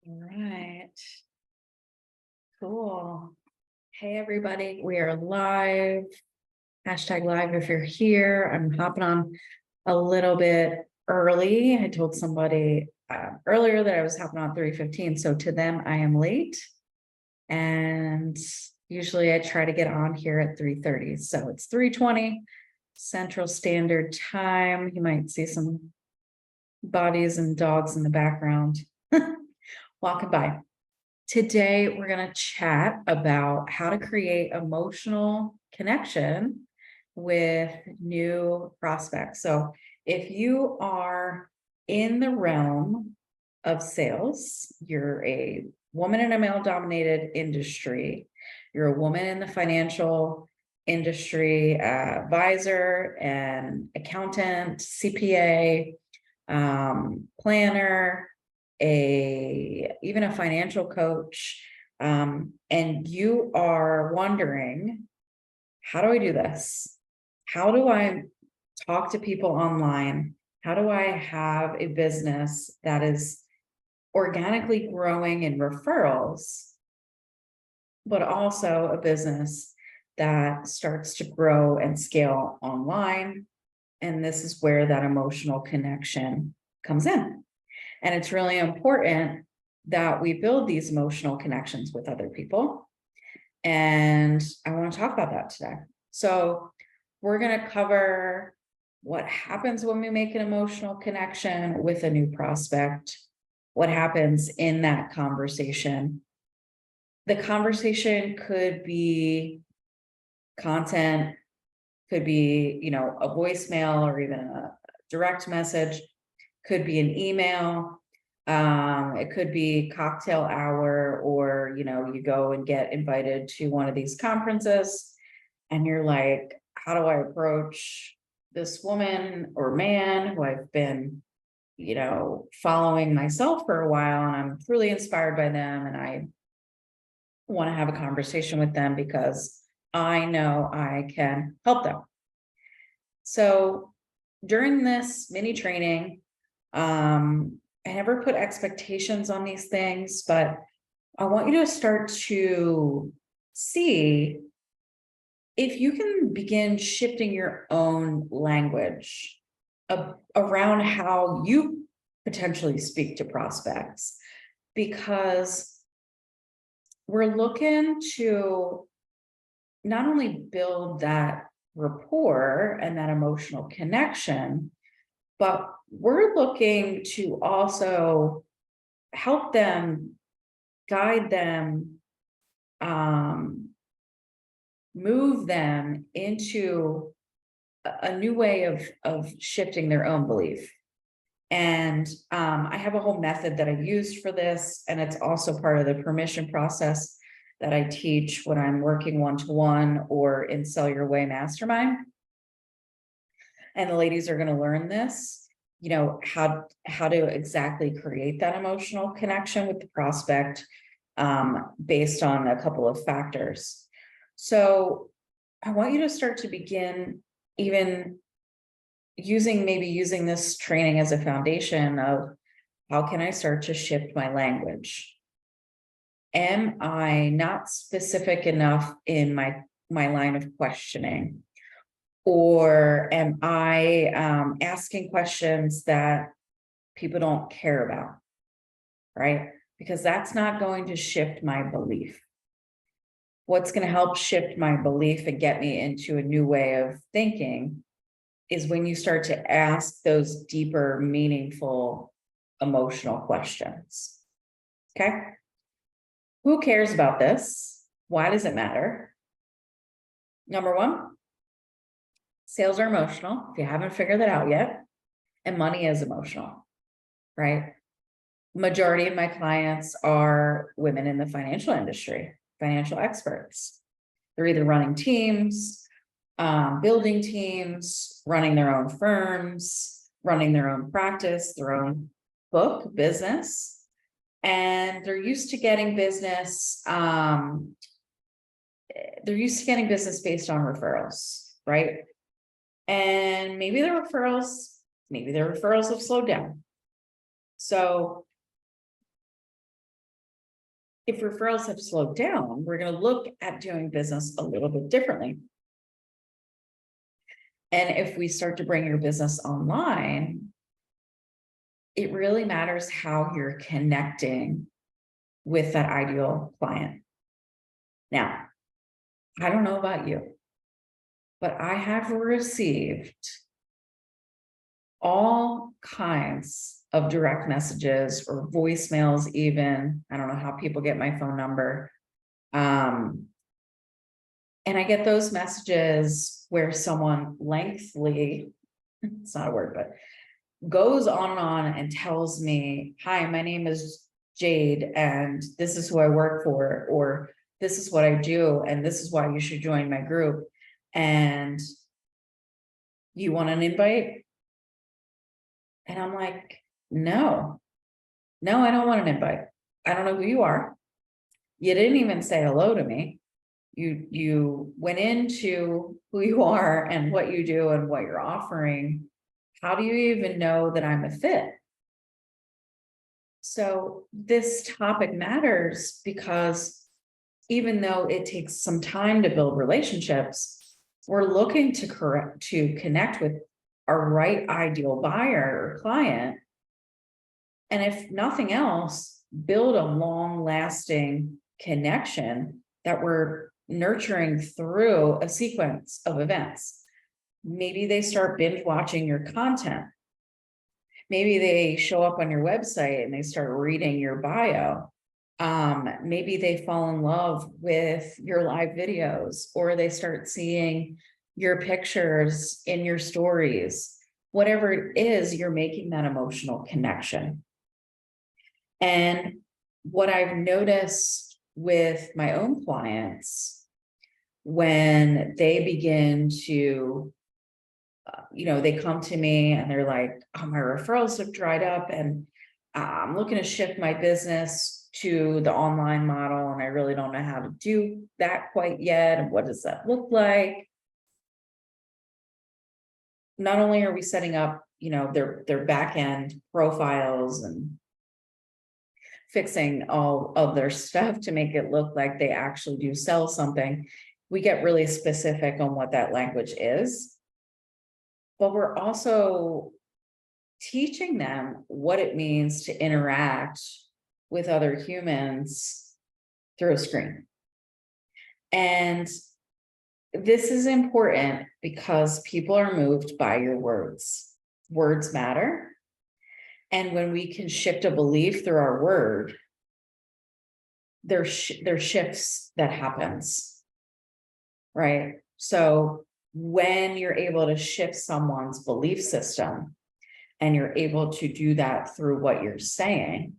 All right. Cool. Hey, everybody. We are live. Hashtag live if you're here. I'm hopping on a little bit early. I told somebody earlier that I was hopping on 3:15. So to them, I am late. And usually I try to get on here at 3:30. So it's 3:20 Central Standard Time. You might see some bodies and dogs in the background walking by. Today, we're going to chat about how to create emotional connection with new prospects. So, if you are in the realm of sales, you're a woman in a male dominated industry, you're a woman in the financial industry, advisor and accountant, CPA, planner, even a financial coach, and you are wondering, how do I do this? How do I talk to people online? How do I have a business that is organically growing in referrals, but also a business that starts to grow and scale online? And this is where that emotional connection comes in. And it's really important that we build these emotional connections with other people. And I want to talk about that today. So we're going to cover what happens when we make an emotional connection with a new prospect, what happens in that conversation. The conversation could be content, could be, a voicemail or even a direct message, could be an email. It could be cocktail hour, or, you go and get invited to one of these conferences and you're like, how do I approach this woman or man who I've been, following myself for a while, and I'm truly inspired by them. And I want to have a conversation with them because I know I can help them. So during this mini training, I never put expectations on these things, but I want you to start to see if you can begin shifting your own language around how you potentially speak to prospects, because we're looking to not only build that rapport and that emotional connection, but we're looking to also help them, guide them, move them into a new way of shifting their own belief. And I have a whole method that I used for this, and it's also part of the permission process that I teach when I'm working one-to-one or in Sell Your Way Mastermind. And the ladies are going to learn this, how to exactly create that emotional connection with the prospect, based on a couple of factors. So I want you to start to begin even using this training as a foundation of, how can I start to shift my language? Am I not specific enough in my line of questioning? Or am I asking questions that people don't care about, right? Because that's not going to shift my belief. What's going to help shift my belief and get me into a new way of thinking is when you start to ask those deeper, meaningful, emotional questions. Okay? Who cares about this? Why does it matter? Number one, sales are emotional, if you haven't figured that out yet, and money is emotional, right? Majority of my clients are women in the financial industry, financial experts. They're either running teams, building teams, running their own firms, running their own practice, their own book, business, and they're used to getting business. They're used to getting business based on referrals, right? And maybe their referrals have slowed down. So if referrals have slowed down, we're going to look at doing business a little bit differently. And if we start to bring your business online, it really matters how you're connecting with that ideal client. Now, I don't know about you, but I have received all kinds of direct messages or voicemails, even. I don't know how people get my phone number. And I get those messages where someone lengthily, it's not a word, but goes on and tells me, hi, my name is Jade, and this is who I work for, or this is what I do, and this is why you should join my group. And you want an invite? And I'm like, no, I don't want an invite. I don't know who you are. You didn't even say hello to me. You went into who you are and what you do and what you're offering. How do you even know that I'm a fit? So this topic matters because even though it takes some time to build relationships, we're looking to connect with our right ideal buyer or client. And if nothing else, build a long-lasting connection that we're nurturing through a sequence of events. Maybe they start binge watching your content. Maybe they show up on your website and they start reading your bio. Maybe they fall in love with your live videos, or they start seeing your pictures in your stories. Whatever it is, you're making that emotional connection. And what I've noticed with my own clients, when they begin to, they come to me and they're like, oh, my referrals have dried up and I'm looking to shift my business to the online model, and I really don't know how to do that quite yet. And what does that look like? Not only are we setting up, their back end profiles and fixing all of their stuff to make it look like they actually do sell something, we get really specific on what that language is. But we're also teaching them what it means to interact with other humans through a screen. And this is important because people are moved by your words. Words matter. And when we can shift a belief through our word, there's shifts that happens, right? So when you're able to shift someone's belief system, and you're able to do that through what you're saying,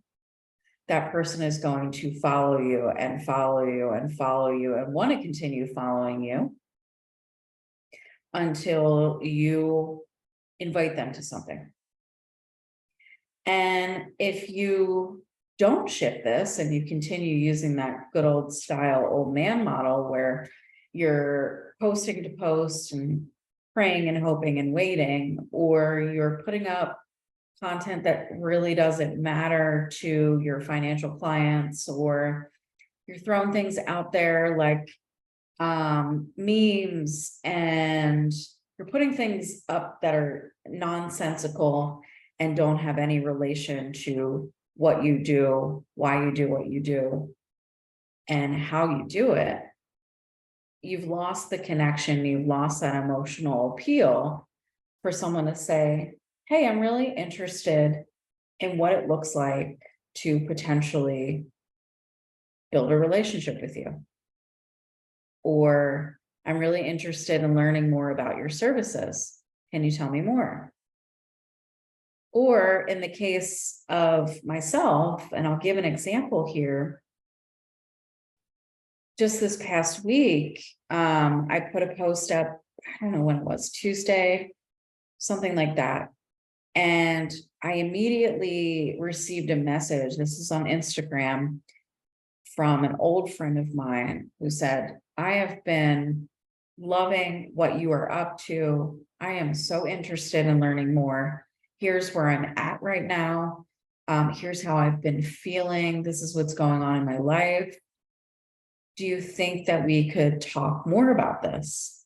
that person is going to follow you and follow you and follow you and want to continue following you until you invite them to something. And if you don't shift this and you continue using that good old style old man model where you're posting to post and praying and hoping and waiting, or you're putting up content that really doesn't matter to your financial clients, or you're throwing things out there like memes, and you're putting things up that are nonsensical and don't have any relation to what you do, why you do what you do, and how you do it, you've lost the connection, you've lost that emotional appeal for someone to say, hey, I'm really interested in what it looks like to potentially build a relationship with you. Or I'm really interested in learning more about your services. Can you tell me more? Or in the case of myself, and I'll give an example here, just this past week, I put a post up, I don't know when it was, Tuesday, something like that. And I immediately received a message, this is on Instagram, from an old friend of mine who said, I have been loving what you are up to. I am so interested in learning more. Here's where I'm at right now. Here's how I've been feeling. This is what's going on in my life. Do you think that we could talk more about this?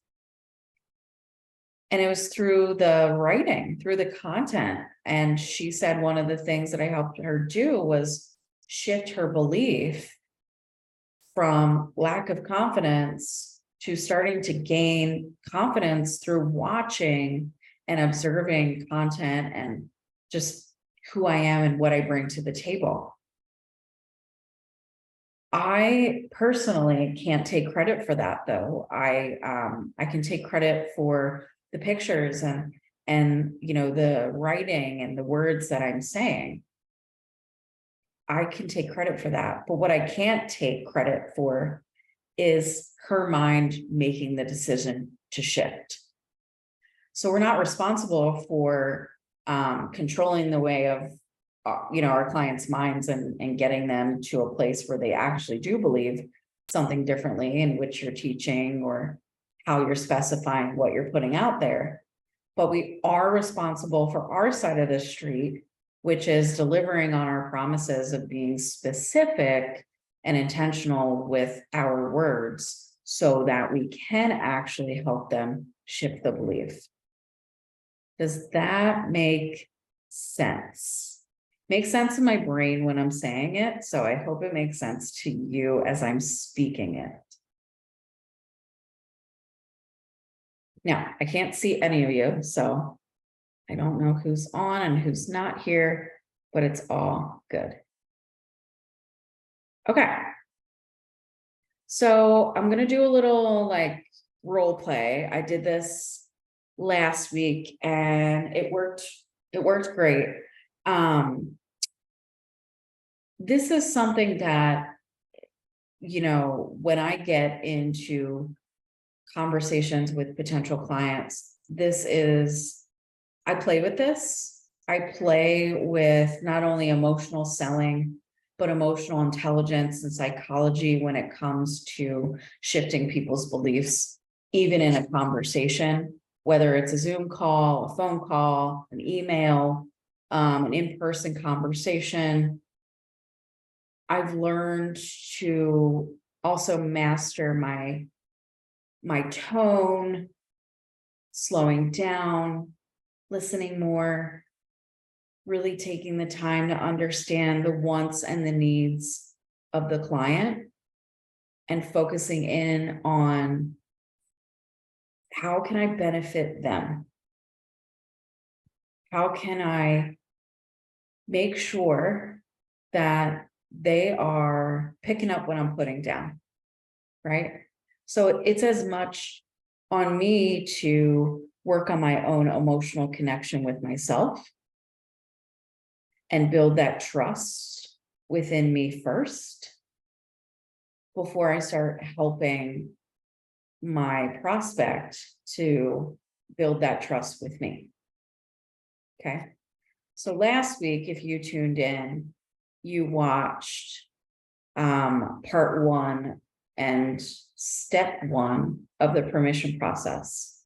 And it was through the writing, through the content. And she said one of the things that I helped her do was shift her belief from lack of confidence to starting to gain confidence through watching and observing content and just who I am and what I bring to the table. I personally can't take credit for that, though. I can take credit for the pictures and the writing and the words that I'm saying. I can take credit for that. But what I can't take credit for is her mind making the decision to shift. So we're not responsible for controlling the way of our clients' minds and getting them to a place where they actually do believe something differently in which you're teaching or how you're specifying what you're putting out there. But we are responsible for our side of the street, which is delivering on our promises of being specific and intentional with our words so that we can actually help them shift the belief. Does that make sense? Makes sense in my brain when I'm saying it, so I hope it makes sense to you as I'm speaking it. Now, I can't see any of you, so I don't know who's on and who's not here, but it's all good. Okay. So I'm going to do a little role play. I did this last week and it worked great. This is something that, when I get into conversations with potential clients, I play with this. I play with not only emotional selling, but emotional intelligence and psychology when it comes to shifting people's beliefs, even in a conversation, whether it's a Zoom call, a phone call, an email, an in-person conversation. I've learned to also master my tone, slowing down, listening more, really taking the time to understand the wants and the needs of the client and focusing in on how can I benefit them? How can I make sure that they are picking up what I'm putting down, right? So it's as much on me to work on my own emotional connection with myself and build that trust within me first before I start helping my prospect to build that trust with me. Okay. So last week, if you tuned in, you watched part 1 and step 1 of the permission process,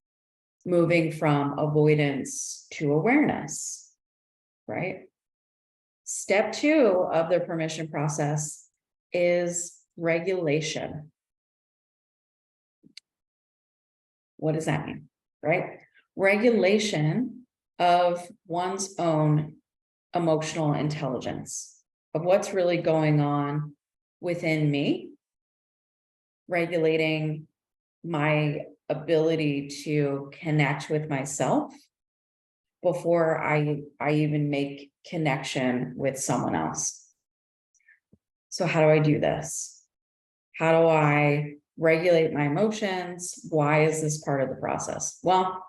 moving from avoidance to awareness, right? Step 2 of the permission process is regulation. What does that mean, right? Regulation of one's own emotional intelligence, of what's really going on within me, regulating my ability to connect with myself before I even make connection with someone else. So how do I do this? How do I regulate my emotions? Why is this part of the process? Well,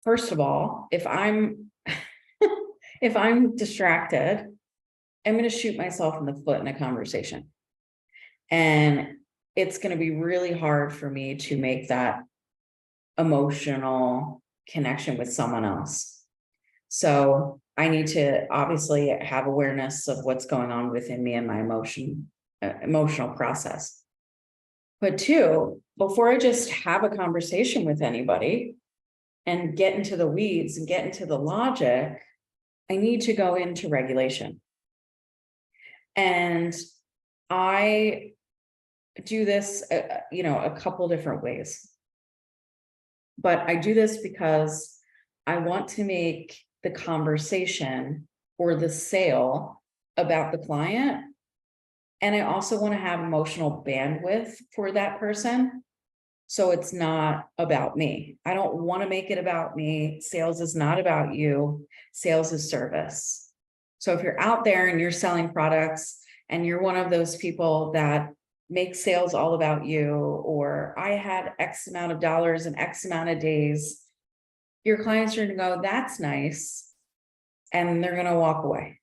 first of all, if I'm if I'm distracted, I'm going to shoot myself in the foot in a conversation. And it's going to be really hard for me to make that emotional connection with someone else. So I need to obviously have awareness of what's going on within me and my emotional process. But 2, before I just have a conversation with anybody and get into the weeds and get into the logic, I need to go into regulation. And I do this, a couple different ways. But I do this because I want to make the conversation or the sale about the client. And I also want to have emotional bandwidth for that person. So it's not about me. I don't want to make it about me. Sales is not about you. Sales is service. So if you're out there and you're selling products and you're one of those people that make sales all about you, or I had X amount of dollars in X amount of days, your clients are going to go, that's nice. And they're going to walk away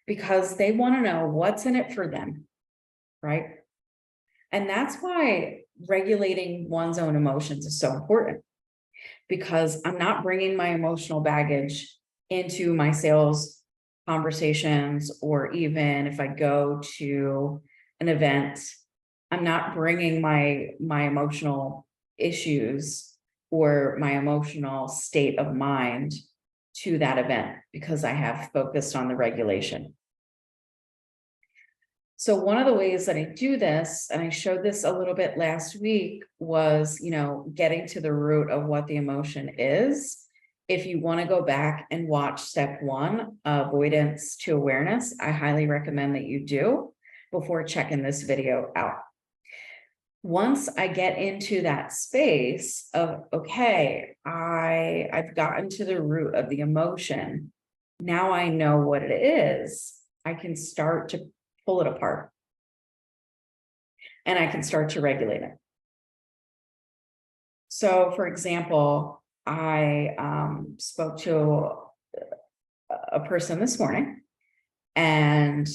because they want to know what's in it for them. Right. And that's why regulating one's own emotions is so important, because I'm not bringing my emotional baggage into my sales conversations, or even if I go to an event, I'm not bringing my emotional issues or my emotional state of mind to that event, because I have focused on the regulation. So one of the ways that I do this, and I showed this a little bit last week, was, getting to the root of what the emotion is. If you want to go back and watch step 1, avoidance to awareness, I highly recommend that you do before checking this video out. Once I get into that space of, okay, I've gotten to the root of the emotion. Now I know what it is. I can start to pull it apart. And I can start to regulate it. So, for example, I spoke to a person this morning, and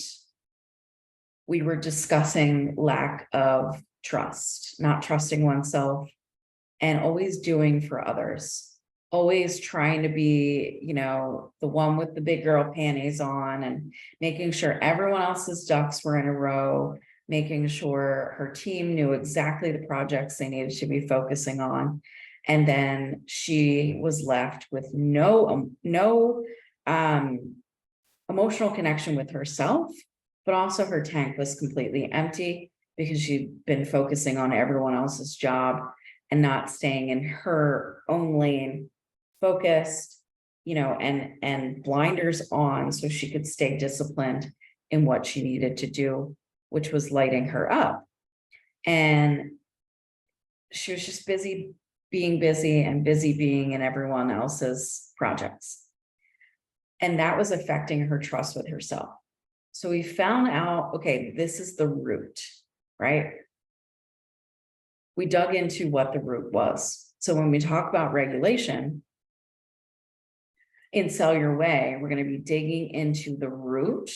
we were discussing lack of trust, not trusting oneself, and always doing for others. Always trying to be, the one with the big girl panties on, and making sure everyone else's ducks were in a row, making sure her team knew exactly the projects they needed to be focusing on. And then she was left with no emotional connection with herself, but also her tank was completely empty because she'd been focusing on everyone else's job and not staying in her own lane, focused, and blinders on, so she could stay disciplined in what she needed to do, which was lighting her up. And she was just busy being in everyone else's projects. And that was affecting her trust with herself. So we found out, okay, this is the root, right? We dug into what the root was. So when we talk about regulation in Sell Your Way, we're going to be digging into the root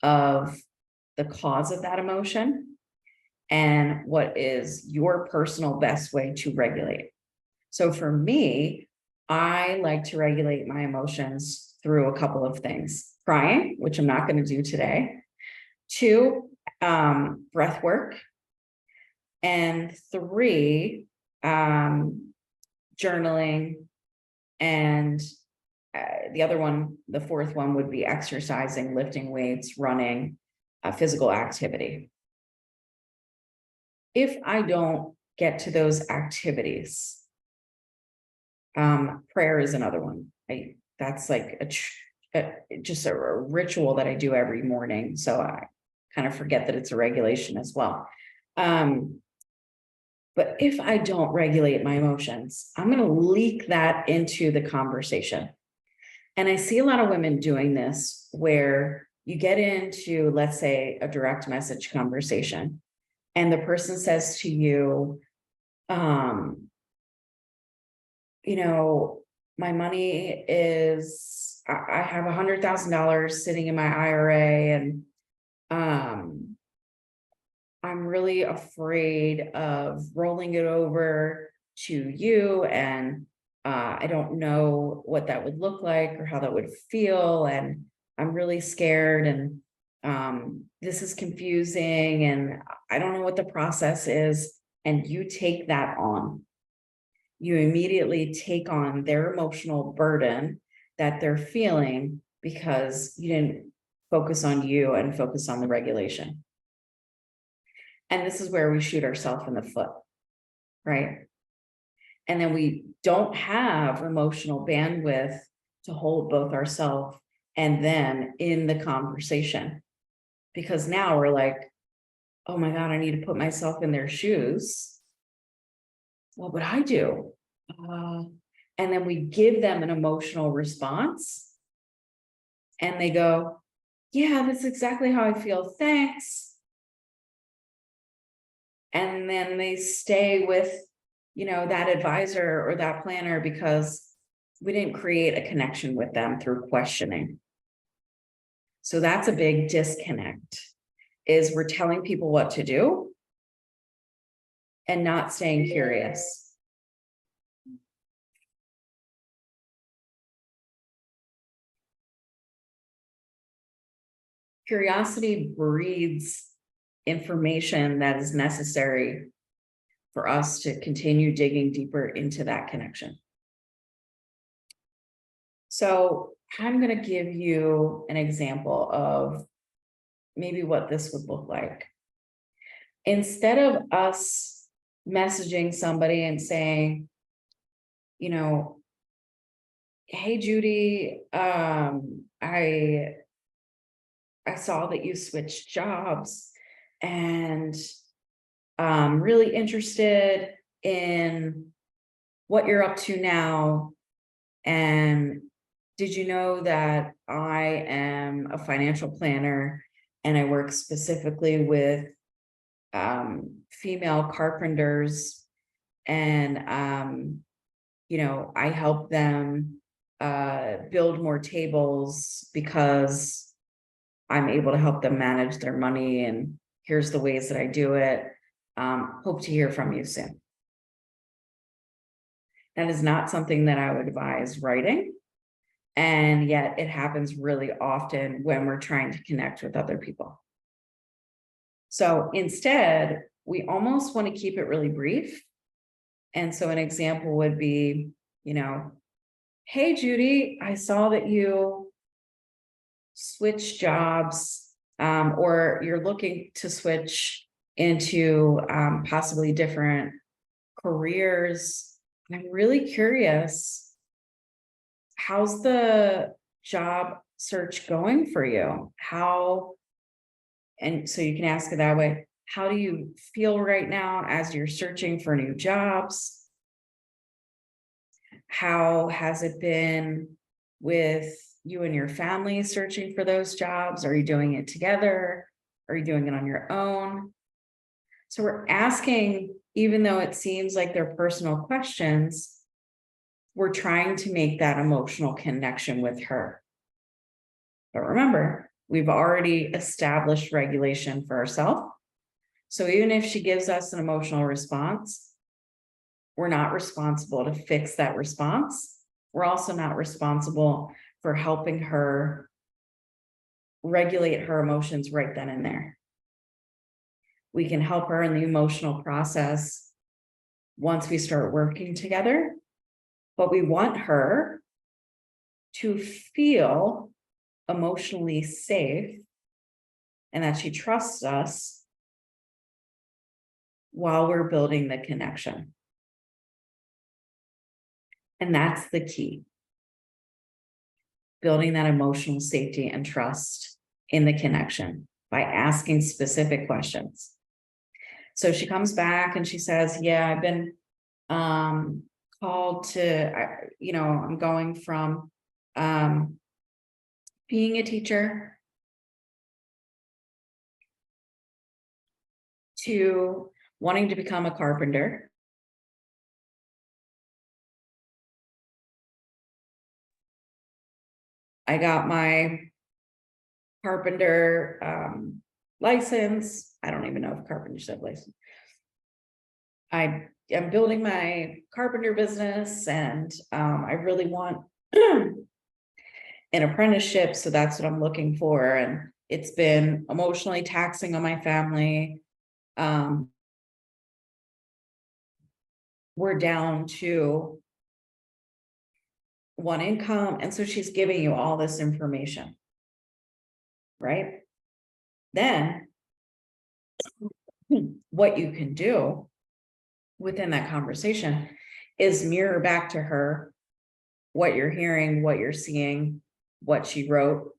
of the cause of that emotion and what is your personal best way to regulate. So for me, I like to regulate my emotions through a couple of things. Crying, which I'm not going to do today. 2, breath work. And 3, journaling. And the other one, the 4th one, would be exercising, lifting weights, running, physical activity. If I don't get to those activities, prayer is another one. That's like just a ritual that I do every morning. So I kind of forget that it's a regulation as well. But if I don't regulate my emotions, I'm going to leak that into the conversation. And I see a lot of women doing this, where you get into, let's say, a direct message conversation, and the person says to you, my money is, I have $100,000 sitting in my IRA, and I'm really afraid of rolling it over to you, and I don't know what that would look like or how that would feel, and I'm really scared, and this is confusing, and I don't know what the process is. And you take that on. you immediately take on their emotional burden that they're feeling because you didn't focus on you and focus on the regulation. And this is where we shoot ourselves in the foot, right? And then we don't have emotional bandwidth to hold both ourselves and then in the conversation. Because now we're like, oh my God, I need to put myself in their shoes. What would I do? And then we give them an emotional response. And they go, yeah, that's exactly how I feel. Thanks. And then they stay with, that advisor or that planner because we didn't create a connection with them through questioning. So that's a big disconnect, is we're telling people what to do and not staying curious. Curiosity breeds information that is necessary for us to continue digging deeper into that connection. So I'm going to give you an example of maybe what this would look like. Instead of us messaging somebody and saying, hey, Judy, I saw that you switched jobs and really interested in what you're up to now. And did you know that I am a financial planner and I work specifically with female carpenters, and I help them build more tables because I'm able to help them manage their money, and here's the ways that I do it. Hope to hear from you soon. That is not something that I would advise writing. And yet it happens really often when we're trying to connect with other people. So instead, we almost want to keep it really brief. And so an example would be, hey, Judy, I saw that you switched jobs, or you're looking to switch into possibly different careers. I'm really curious, how's the job search going for you? And so you can ask it that way. How do you feel right now as you're searching for new jobs? How has it been with you and your family searching for those jobs? Are you doing it together? Are you doing it on your own? So we're asking, even though it seems like they're personal questions, we're trying to make that emotional connection with her. But remember, we've already established regulation for ourselves. So even if she gives us an emotional response, we're not responsible to fix that response. We're also not responsible for helping her regulate her emotions right then and there. We can help her in the emotional process once we start working together, but we want her to feel emotionally safe and that she trusts us while we're building the connection. And that's the key. Building that emotional safety and trust in the connection by asking specific questions. So she comes back and she says, yeah, I've been called to, I'm going from being a teacher to wanting to become a carpenter. I got my carpenter license. I don't even know if carpenters have license. I am building my carpenter business, and I really want an apprenticeship. So that's what I'm looking for. And it's been emotionally taxing on my family. we're down to one income. And so she's giving you all this information, right? Then what you can do within that conversation is mirror back to her what you're hearing, what you're seeing, what she wrote.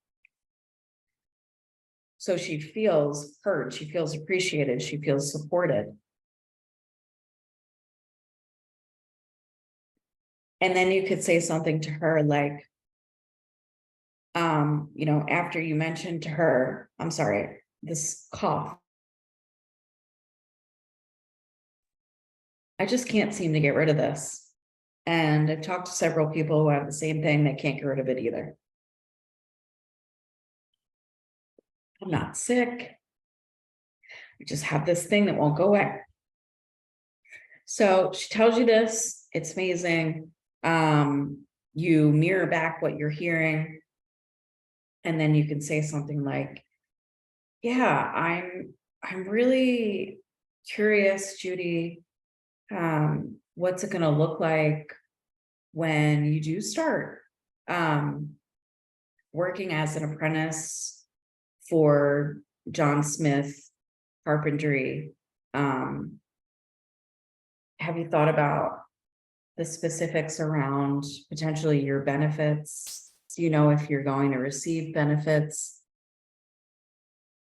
So she feels heard, she feels appreciated, she feels supported. And then you could say something to her like, after you mentioned to her, I'm sorry, this cough, I just can't seem to get rid of this. And I've talked to several people who have the same thing, they can't get rid of it either. I'm not sick. I just have this thing that won't go away. So she tells you this, it's amazing. You mirror back what you're hearing. And then you can say something like, yeah, I'm really curious, Judy. What's it gonna look like when you do start working as an apprentice for John Smith Carpentry? Have you thought about the specifics around potentially your benefits? Do you know if you're going to receive benefits?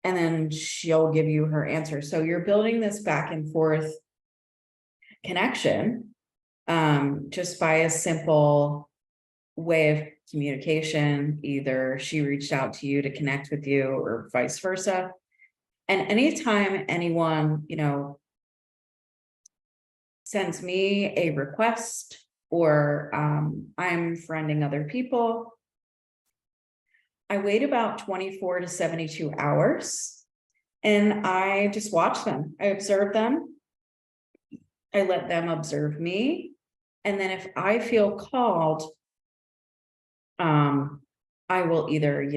And then she'll give you her answer. So you're building this back and forth connection just by a simple way of communication. Either she reached out to you to connect with you or vice versa. And anytime anyone, sends me a request or I'm friending other people, I wait about 24 to 72 hours and I just watch them. I observe them. I let them observe me. And then if I feel called, I will either,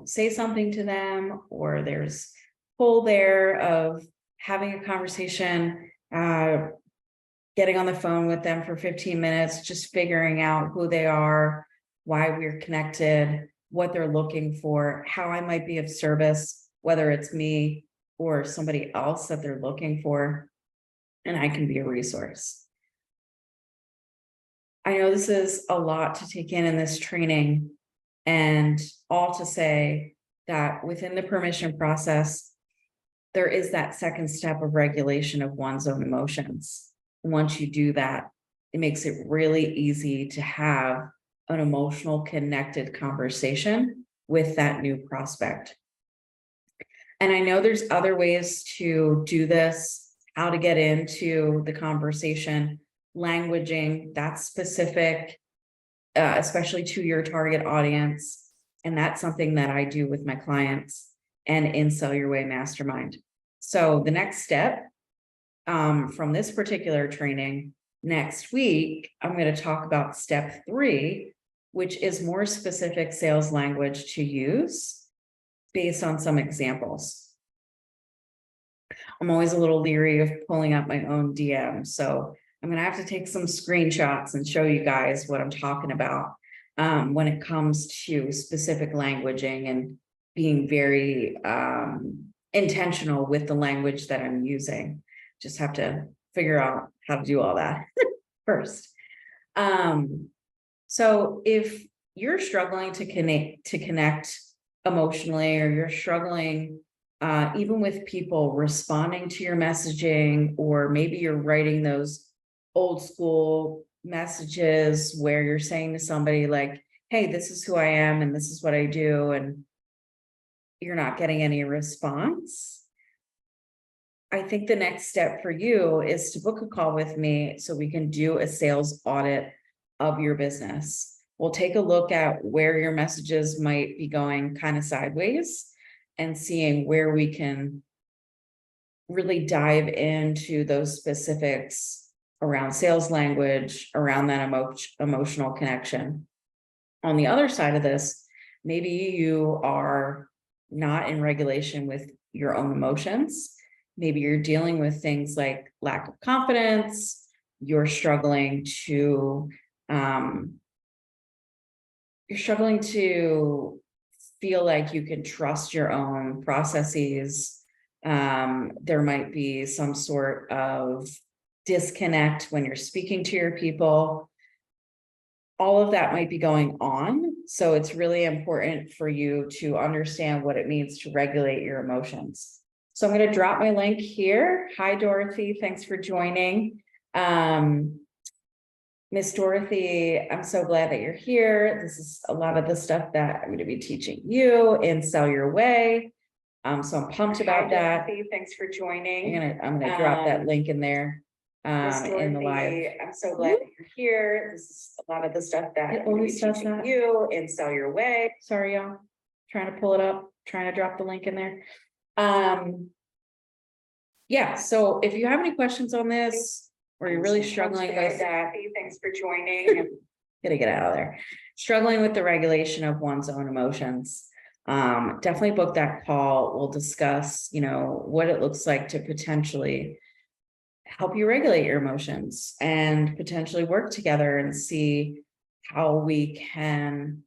say something to them, or there's pull there of having a conversation, getting on the phone with them for 15 minutes, just figuring out who they are, why we're connected, what they're looking for, how I might be of service, whether it's me or somebody else that they're looking for, and I can be a resource. I know this is a lot to take in this training, and all to say that within the permission process, there is that second step of regulation of one's own emotions. Once you do that, it makes it really easy to have an emotional connected conversation with that new prospect. And I know there's other ways to do this, how to get into the conversation, languaging that's specific, especially to your target audience. And that's something that I do with my clients and in Sell Your Way Mastermind. So the next step from this particular training, next week, I'm going to talk about step 3, which is more specific sales language to use based on some examples. I'm always a little leery of pulling up my own DM, so I'm going to have to take some screenshots and show you guys what I'm talking about when it comes to specific languaging and being very intentional with the language that I'm using. Just have to figure out how to do all that first. So if you're struggling to connect emotionally, or you're struggling even with people responding to your messaging, or maybe you're writing those old school messages where you're saying to somebody like, hey, this is who I am and this is what I do, and you're not getting any response, I think the next step for you is to book a call with me so we can do a sales audit of your business. We'll take a look at where your messages might be going kind of sideways and seeing where we can really dive into those specifics around sales language, around that emotional connection. On the other side of this, maybe you are not in regulation with your own emotions. Maybe you're dealing with things like lack of confidence, you're struggling to feel like you can trust your own processes. There might be some sort of disconnect when you're speaking to your people. All of that might be going on. So it's really important for you to understand what it means to regulate your emotions. So I'm going to drop my link here. Hi, Dorothy. Thanks for joining. Miss Dorothy, I'm so glad that you're here. This is a lot of the stuff that I'm going to be teaching you in Sell Your Way. So I'm pumped about that. Thanks for joining. I'm gonna drop that link in there. In the live. I'm so glad that you're here. This is a lot of the stuff that I'm going to be teaching you in Sell Your Way. Sorry, y'all. Trying to pull it up, trying to drop the link in there. Yeah, so if you have any questions on this, or you're really struggling with that, thanks for joining. Gotta get out of there. Struggling with the regulation of one's own emotions. Definitely book that call. We'll discuss, what it looks like to potentially help you regulate your emotions and potentially work together and see how we can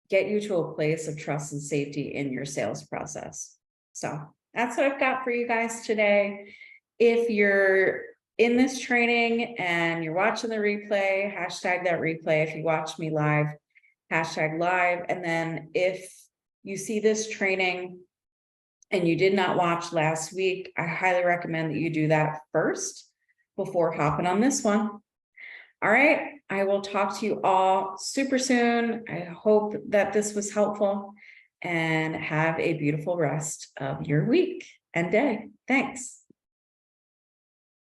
get you to a place of trust and safety in your sales process. So that's what I've got for you guys today. If you're in this training and you're watching the replay, hashtag that replay. If you watch me live, hashtag live. And then if you see this training and you did not watch last week, I highly recommend that you do that first before hopping on this one. All right, I will talk to you all super soon. I hope that this was helpful, and have a beautiful rest of your week and day. Thanks.